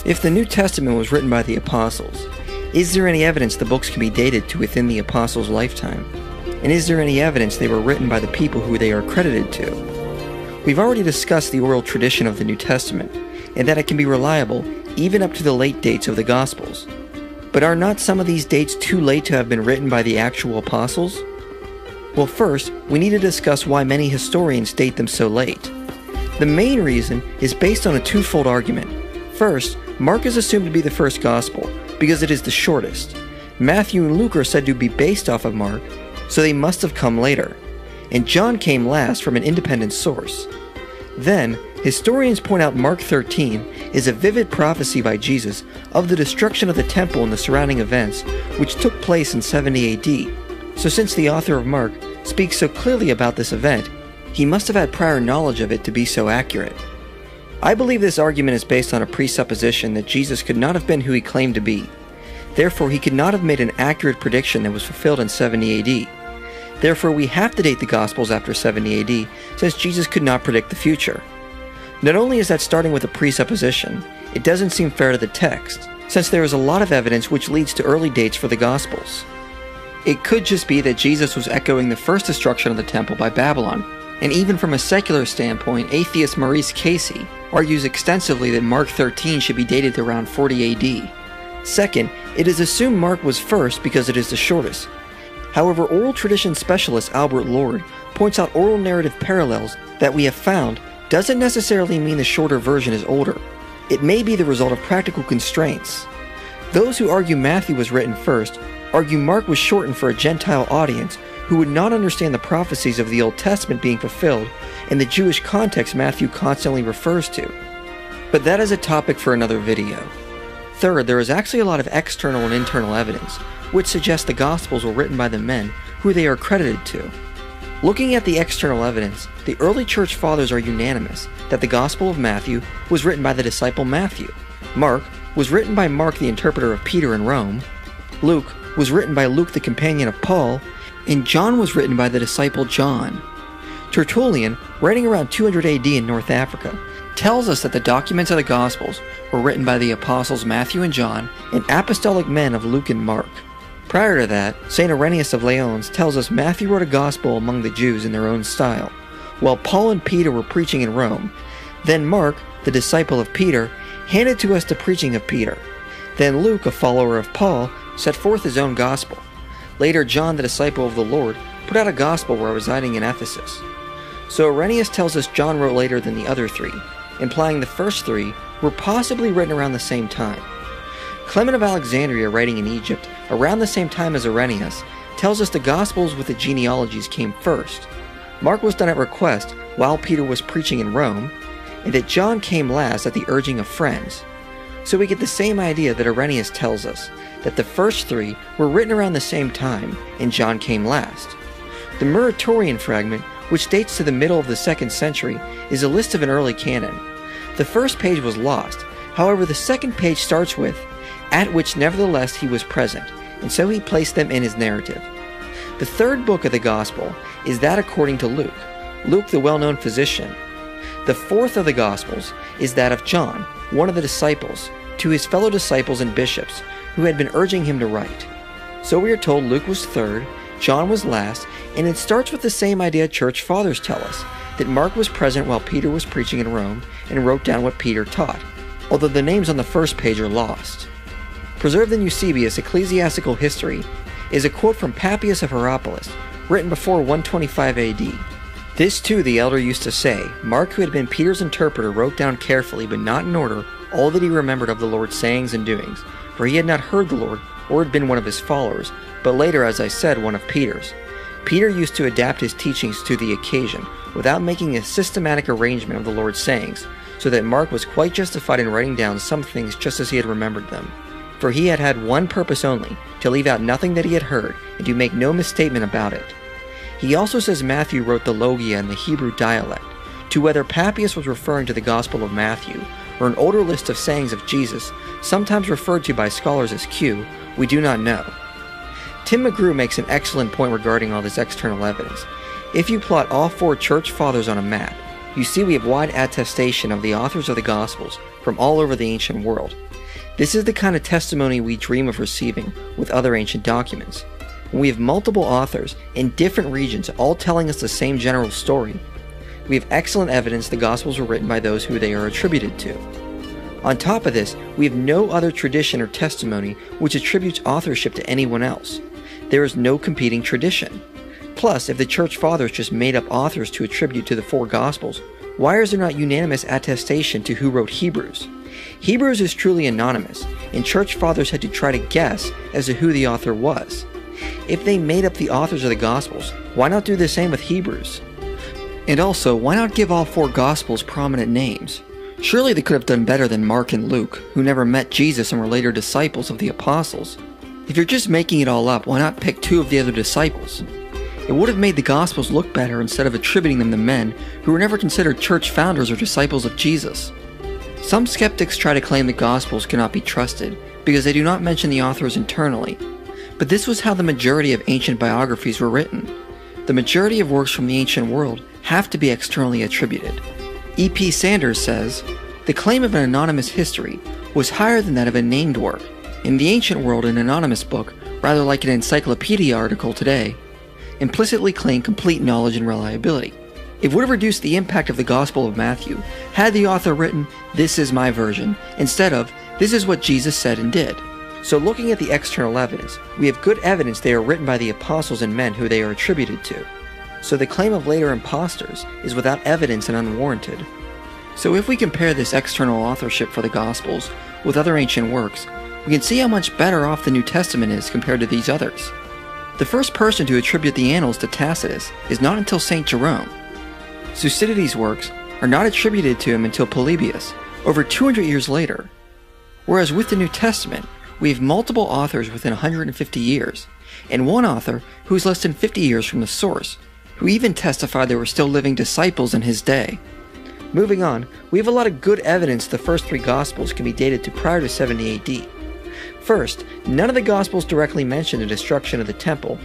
If the New Testament was written by the apostles, is there any evidence the books can be dated to within the apostles' lifetime? And is there any evidence they were written by the people who they are credited to? We've already discussed the oral tradition of the New Testament, and that it can be reliable even up to the late dates of the Gospels. But are not some of these dates too late to have been written by the actual apostles? Well, first, we need to discuss why many historians date them so late. The main reason is based on a twofold argument. First, Mark is assumed to be the first Gospel, because it is the shortest. Matthew and Luke are said to be based off of Mark, so they must have come later. And John came last from an independent source. Then, historians point out Mark 13 is a vivid prophecy by Jesus of the destruction of the temple and the surrounding events, which took place in 70 AD. So since the author of Mark speaks so clearly about this event, he must have had prior knowledge of it to be so accurate. I believe this argument is based on a presupposition that Jesus could not have been who he claimed to be. Therefore, he could not have made an accurate prediction that was fulfilled in 70 AD. Therefore, we have to date the Gospels after 70 AD, since Jesus could not predict the future. Not only is that starting with a presupposition, it doesn't seem fair to the text, since there is a lot of evidence which leads to early dates for the Gospels. It could just be that Jesus was echoing the first destruction of the temple by Babylon, and even from a secular standpoint, atheist Maurice Casey argues extensively that Mark 13 should be dated to around 40 AD. Second, it is assumed Mark was first because it is the shortest. However, oral tradition specialist Albert Lord points out oral narrative parallels that we have found doesn't necessarily mean the shorter version is older. It may be the result of practical constraints. Those who argue Matthew was written first argue Mark was shortened for a Gentile audience who would not understand the prophecies of the Old Testament being fulfilled in the Jewish context Matthew constantly refers to. But that is a topic for another video. Third, there is actually a lot of external and internal evidence which suggests the Gospels were written by the men who they are credited to. Looking at the external evidence, the early church fathers are unanimous that the Gospel of Matthew was written by the disciple Matthew. Mark was written by Mark, the interpreter of Peter in Rome. Luke was written by Luke, the companion of Paul. And John was written by the disciple John. Tertullian, writing around 200 AD in North Africa, tells us that the documents of the Gospels were written by the apostles Matthew and John and apostolic men of Luke and Mark. Prior to that, St. Irenaeus of Lyons tells us Matthew wrote a gospel among the Jews in their own style, while Paul and Peter were preaching in Rome. Then Mark, the disciple of Peter, handed to us the preaching of Peter. Then Luke, a follower of Paul, set forth his own gospel. Later, John, the disciple of the Lord, put out a gospel while residing in Ephesus. So Irenaeus tells us John wrote later than the other three, implying the first three were possibly written around the same time. Clement of Alexandria, writing in Egypt around the same time as Irenaeus, tells us the Gospels with the genealogies came first. Mark was done at request while Peter was preaching in Rome, and that John came last at the urging of friends. So we get the same idea that Irenaeus tells us, that the first three were written around the same time, and John came last. The Muratorian fragment, which dates to the middle of the 2nd century, is a list of an early canon. The first page was lost, however the second page starts with, "at which nevertheless he was present," and so he placed them in his narrative. The third book of the Gospel is that according to Luke, Luke the well-known physician. The fourth of the Gospels is that of John, one of the disciples, to his fellow disciples and bishops, who had been urging him to write. So we are told Luke was third, John was last, and it starts with the same idea church fathers tell us, that Mark was present while Peter was preaching in Rome and wrote down what Peter taught, although the names on the first page are lost. Preserved in Eusebius' Ecclesiastical History is a quote from Papias of Hierapolis, written before 125 AD. This too the elder used to say, Mark, who had been Peter's interpreter, wrote down carefully but not in order all that he remembered of the Lord's sayings and doings, for he had not heard the Lord or had been one of his followers, but later, as I said, one of Peter's. Peter used to adapt his teachings to the occasion without making a systematic arrangement of the Lord's sayings, so that Mark was quite justified in writing down some things just as he had remembered them. For he had had one purpose only, to leave out nothing that he had heard, and to make no misstatement about it. He also says Matthew wrote the Logia in the Hebrew dialect. To whether Papias was referring to the Gospel of Matthew, or an older list of sayings of Jesus, sometimes referred to by scholars as Q, we do not know. Tim McGrew makes an excellent point regarding all this external evidence. If you plot all four church fathers on a map, you see we have wide attestation of the authors of the Gospels from all over the ancient world. This is the kind of testimony we dream of receiving with other ancient documents. When we have multiple authors in different regions all telling us the same general story, we have excellent evidence the Gospels were written by those who they are attributed to. On top of this, we have no other tradition or testimony which attributes authorship to anyone else. There is no competing tradition. Plus, if the Church Fathers just made up authors to attribute to the 4 Gospels, why is there not unanimous attestation to who wrote Hebrews? Hebrews is truly anonymous, and Church Fathers had to try to guess as to who the author was. If they made up the authors of the Gospels, why not do the same with Hebrews? And also, why not give all 4 Gospels prominent names? Surely they could have done better than Mark and Luke, who never met Jesus and were later disciples of the apostles. If you're just making it all up, why not pick 2 of the other disciples? It would have made the Gospels look better instead of attributing them to men who were never considered church founders or disciples of Jesus. Some skeptics try to claim the Gospels cannot be trusted because they do not mention the authors internally, but this was how the majority of ancient biographies were written. The majority of works from the ancient world have to be externally attributed. E.P. Sanders says, "The claim of an anonymous history was higher than that of a named work. In the ancient world, an anonymous book, rather like an encyclopedia article today, implicitly claimed complete knowledge and reliability. It would have reduced the impact of the Gospel of Matthew had the author written, 'This is my version,' instead of, 'This is what Jesus said and did.' So looking at the external evidence, we have good evidence they are written by the apostles and men who they are attributed to. So the claim of later impostors is without evidence and unwarranted. So if we compare this external authorship for the Gospels with other ancient works, we can see how much better off the New Testament is compared to these others. The first person to attribute the Annals to Tacitus is not until St. Jerome. Thucydides' works are not attributed to him until Polybius, over 200 years later. Whereas with the New Testament, we have multiple authors within 150 years, and one author who is less than 50 years from the source, who even testified there were still living disciples in his day. Moving on, we have a lot of good evidence the first 3 Gospels can be dated to prior to 70 AD. First, none of the Gospels directly mention the destruction of the temple,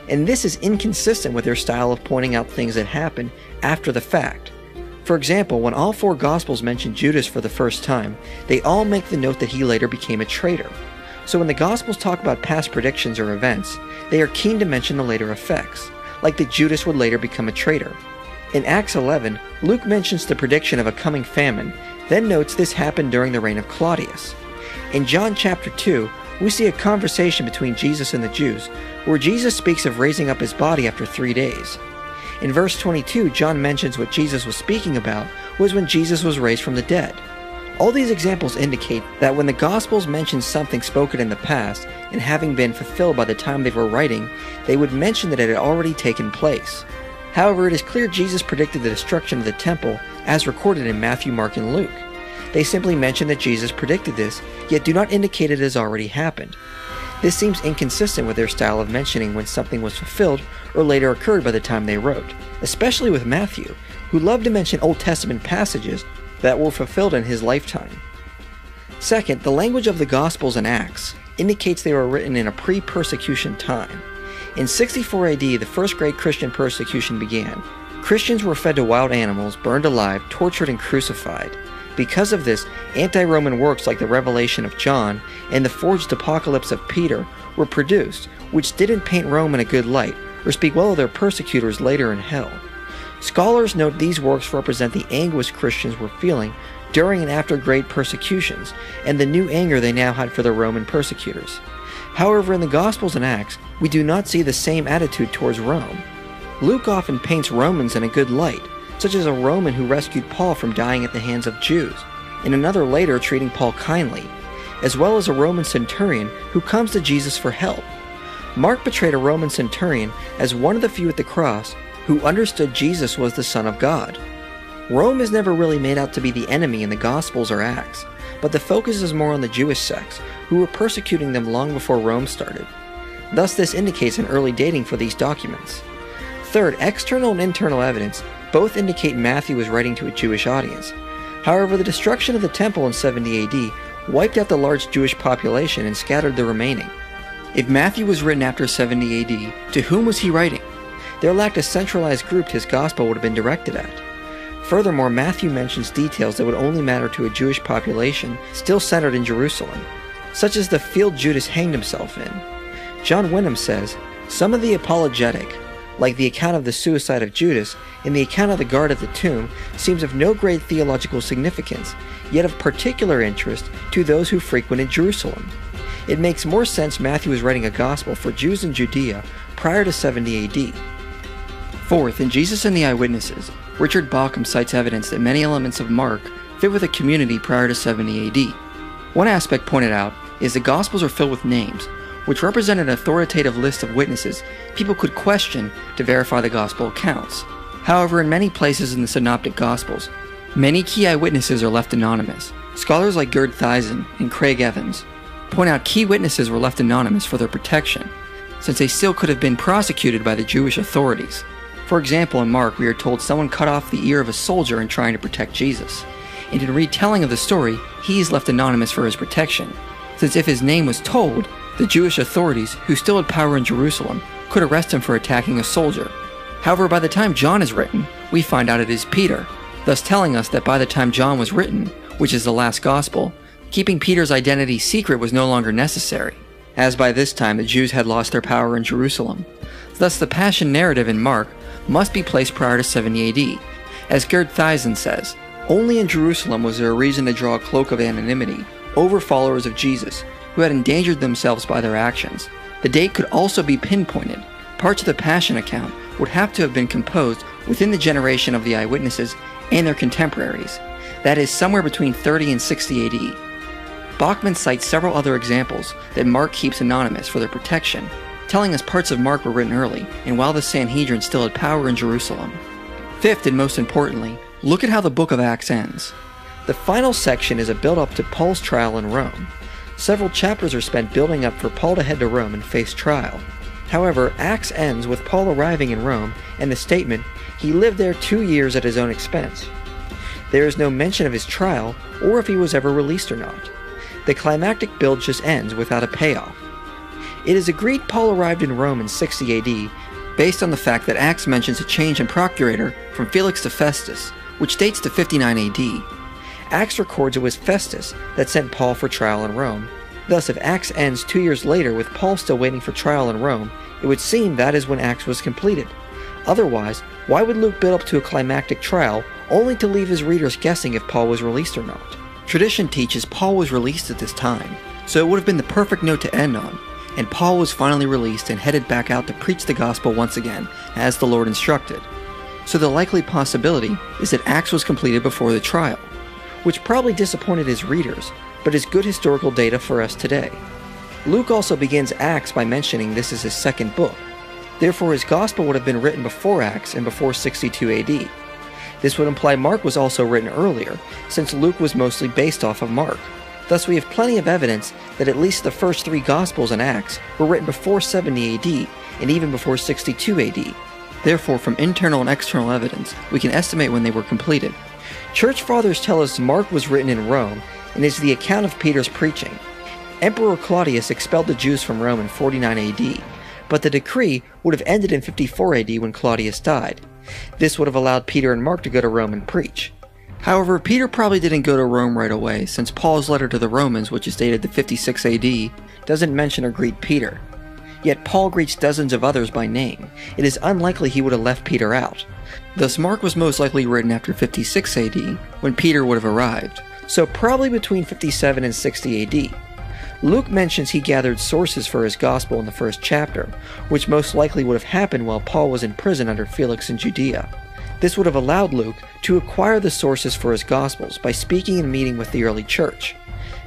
and this is inconsistent with their style of pointing out things that happened after the fact. For example, when all 4 Gospels mention Judas for the first time, they all make the note that he later became a traitor. So when the Gospels talk about past predictions or events, they are keen to mention the later effects, like that Judas would later become a traitor. In Acts 11, Luke mentions the prediction of a coming famine, then notes this happened during the reign of Claudius. In John chapter 2, we see a conversation between Jesus and the Jews, where Jesus speaks of raising up his body after 3 days. In verse 22, John mentions what Jesus was speaking about was when Jesus was raised from the dead. All these examples indicate that when the Gospels mention something spoken in the past and having been fulfilled by the time they were writing, they would mention that it had already taken place. However, it is clear Jesus predicted the destruction of the temple as recorded in Matthew, Mark, and Luke. They simply mention that Jesus predicted this, yet do not indicate it has already happened. This seems inconsistent with their style of mentioning when something was fulfilled or later occurred by the time they wrote, especially with Matthew, who loved to mention Old Testament passages that were fulfilled in his lifetime. Second, the language of the Gospels and Acts indicates they were written in a pre-persecution time. In 64 AD, the first great Christian persecution began. Christians were fed to wild animals, burned alive, tortured, and crucified. Because of this, anti-Roman works like the Revelation of John and the forged Apocalypse of Peter were produced, which didn't paint Rome in a good light or speak well of their persecutors later in hell. Scholars note these works represent the anguish Christians were feeling during and after great persecutions, and the new anger they now had for the Roman persecutors. However, in the Gospels and Acts, we do not see the same attitude towards Rome. Luke often paints Romans in a good light, such as a Roman who rescued Paul from dying at the hands of Jews, and another later treating Paul kindly, as well as a Roman centurion who comes to Jesus for help. Mark portrayed a Roman centurion as one of the few at the cross who understood Jesus was the Son of God. Rome is never really made out to be the enemy in the Gospels or Acts, but the focus is more on the Jewish sects, who were persecuting them long before Rome started. Thus, this indicates an early dating for these documents. Third, external and internal evidence both indicate Matthew was writing to a Jewish audience. However, the destruction of the temple in 70 AD wiped out the large Jewish population and scattered the remaining. If Matthew was written after 70 AD, to whom was he writing? There lacked a centralized group his gospel would have been directed at. Furthermore, Matthew mentions details that would only matter to a Jewish population still centered in Jerusalem, such as the field Judas hanged himself in. John Wyndham says, some of the apologetic, like the account of the suicide of Judas and the account of the guard at the tomb, seems of no great theological significance, yet of particular interest to those who frequented Jerusalem. It makes more sense Matthew was writing a gospel for Jews in Judea prior to 70 AD. Fourth, in Jesus and the Eyewitnesses, Richard Bauckham cites evidence that many elements of Mark fit with a community prior to 70 AD. One aspect pointed out is the Gospels are filled with names, which represent an authoritative list of witnesses people could question to verify the Gospel accounts. However, in many places in the Synoptic Gospels, many key eyewitnesses are left anonymous. Scholars like Gerd Thiessen and Craig Evans point out key witnesses were left anonymous for their protection, since they still could have been prosecuted by the Jewish authorities. For example, in Mark, we are told someone cut off the ear of a soldier in trying to protect Jesus. And in retelling of the story, he is left anonymous for his protection, since if his name was told, the Jewish authorities, who still had power in Jerusalem, could arrest him for attacking a soldier. However, by the time John is written, we find out it is Peter, thus telling us that by the time John was written, which is the last gospel, keeping Peter's identity secret was no longer necessary, as by this time the Jews had lost their power in Jerusalem. Thus the Passion narrative in Mark must be placed prior to 70 AD. As Gerd Thiessen says, only in Jerusalem was there a reason to draw a cloak of anonymity over followers of Jesus who had endangered themselves by their actions. The date could also be pinpointed. Parts of the Passion account would have to have been composed within the generation of the eyewitnesses and their contemporaries, that is, somewhere between 30 and 60 AD. Bauckham cites several other examples that Mark keeps anonymous for their protection, telling us parts of Mark were written early, and while the Sanhedrin still had power in Jerusalem. Fifth, and most importantly, look at how the book of Acts ends. The final section is a build-up to Paul's trial in Rome. Several chapters are spent building up for Paul to head to Rome and face trial. However, Acts ends with Paul arriving in Rome and the statement, he lived there 2 years at his own expense. There is no mention of his trial or if he was ever released or not. The climactic build just ends without a payoff. It is agreed Paul arrived in Rome in 60 AD based on the fact that Acts mentions a change in procurator from Felix to Festus, which dates to 59 AD. Acts records it was Festus that sent Paul for trial in Rome. Thus, if Acts ends 2 years later with Paul still waiting for trial in Rome, it would seem that is when Acts was completed. Otherwise, why would Luke build up to a climactic trial only to leave his readers guessing if Paul was released or not? Tradition teaches Paul was released at this time, so it would have been the perfect note to end on, and Paul was finally released and headed back out to preach the gospel once again, as the Lord instructed. So the likely possibility is that Acts was completed before the trial, which probably disappointed his readers, but is good historical data for us today. Luke also begins Acts by mentioning this is his second book. Therefore his gospel would have been written before Acts and before 62 AD. This would imply Mark was also written earlier, since Luke was mostly based off of Mark. Thus we have plenty of evidence that at least the first 3 Gospels and Acts were written before 70 AD and even before 62 AD. Therefore, from internal and external evidence, we can estimate when they were completed. Church Fathers tell us Mark was written in Rome and is the account of Peter's preaching. Emperor Claudius expelled the Jews from Rome in 49 AD, but the decree would have ended in 54 AD when Claudius died. This would have allowed Peter and Mark to go to Rome and preach. However, Peter probably didn't go to Rome right away, since Paul's letter to the Romans, which is dated to 56 AD, doesn't mention or greet Peter. Yet Paul greets dozens of others by name. It is unlikely he would have left Peter out. Thus Mark was most likely written after 56 AD, when Peter would have arrived, so probably between 57 and 60 AD. Luke mentions he gathered sources for his gospel in the first chapter, which most likely would have happened while Paul was in prison under Felix in Judea. This would have allowed Luke to acquire the sources for his Gospels by speaking and meeting with the early church.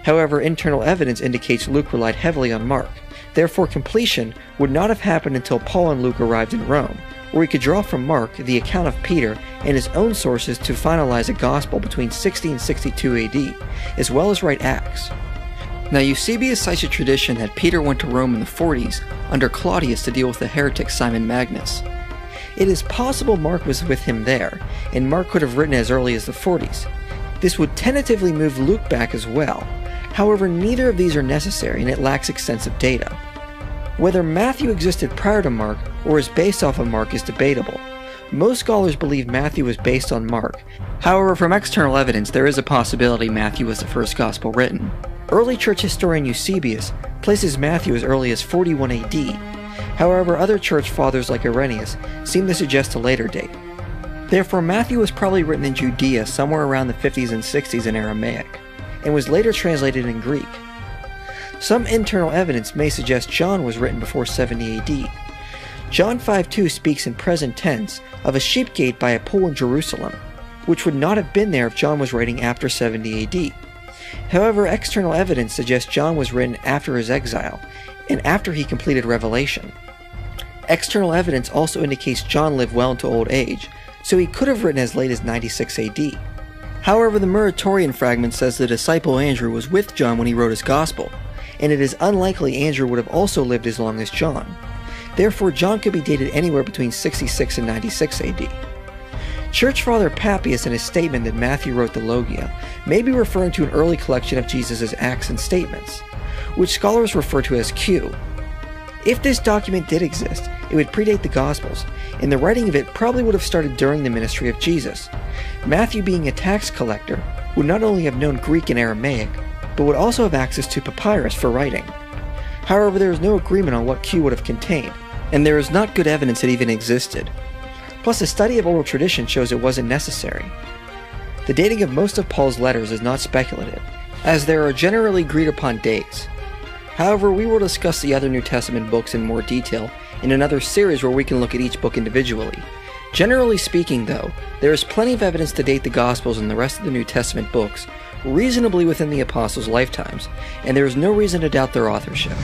However, internal evidence indicates Luke relied heavily on Mark. Therefore, completion would not have happened until Paul and Luke arrived in Rome, where he could draw from Mark the account of Peter and his own sources to finalize a Gospel between 60 and 62 AD, as well as write Acts. Now, Eusebius cites a tradition that Peter went to Rome in the 40s under Claudius to deal with the heretic Simon Magnus. It is possible Mark was with him there, and Mark could have written as early as the 40s. This would tentatively move Luke back as well. However, neither of these are necessary and it lacks extensive data. Whether Matthew existed prior to Mark or is based off of Mark is debatable. Most scholars believe Matthew was based on Mark. However, from external evidence, there is a possibility Matthew was the first gospel written. Early church historian Eusebius places Matthew as early as 41 AD. However, other church fathers like Irenaeus seem to suggest a later date. Therefore, Matthew was probably written in Judea somewhere around the 50s and 60s in Aramaic, and was later translated in Greek. Some internal evidence may suggest John was written before 70 AD. John 5:2 speaks in present tense of a sheep gate by a pool in Jerusalem, which would not have been there if John was writing after 70 AD. However, external evidence suggests John was written after his exile, and after he completed Revelation. External evidence also indicates John lived well into old age, so he could have written as late as 96 AD. However, the Muratorian fragment says the disciple Andrew was with John when he wrote his Gospel, and it is unlikely Andrew would have also lived as long as John. Therefore, John could be dated anywhere between 66 and 96 AD. Church Father Papias, in his statement that Matthew wrote the Logia, may be referring to an early collection of Jesus' acts and statements, which scholars refer to as Q. If this document did exist, it would predate the Gospels, and the writing of it probably would have started during the ministry of Jesus. Matthew, being a tax collector, would not only have known Greek and Aramaic, but would also have access to papyrus for writing. However, there is no agreement on what Q would have contained, and there is not good evidence it even existed. Plus, a study of oral tradition shows it wasn't necessary. The dating of most of Paul's letters is not speculative, as there are generally agreed upon dates. However, we will discuss the other New Testament books in more detail in another series where we can look at each book individually. Generally speaking, though, there is plenty of evidence to date the Gospels and the rest of the New Testament books reasonably within the apostles' lifetimes, and there is no reason to doubt their authorship.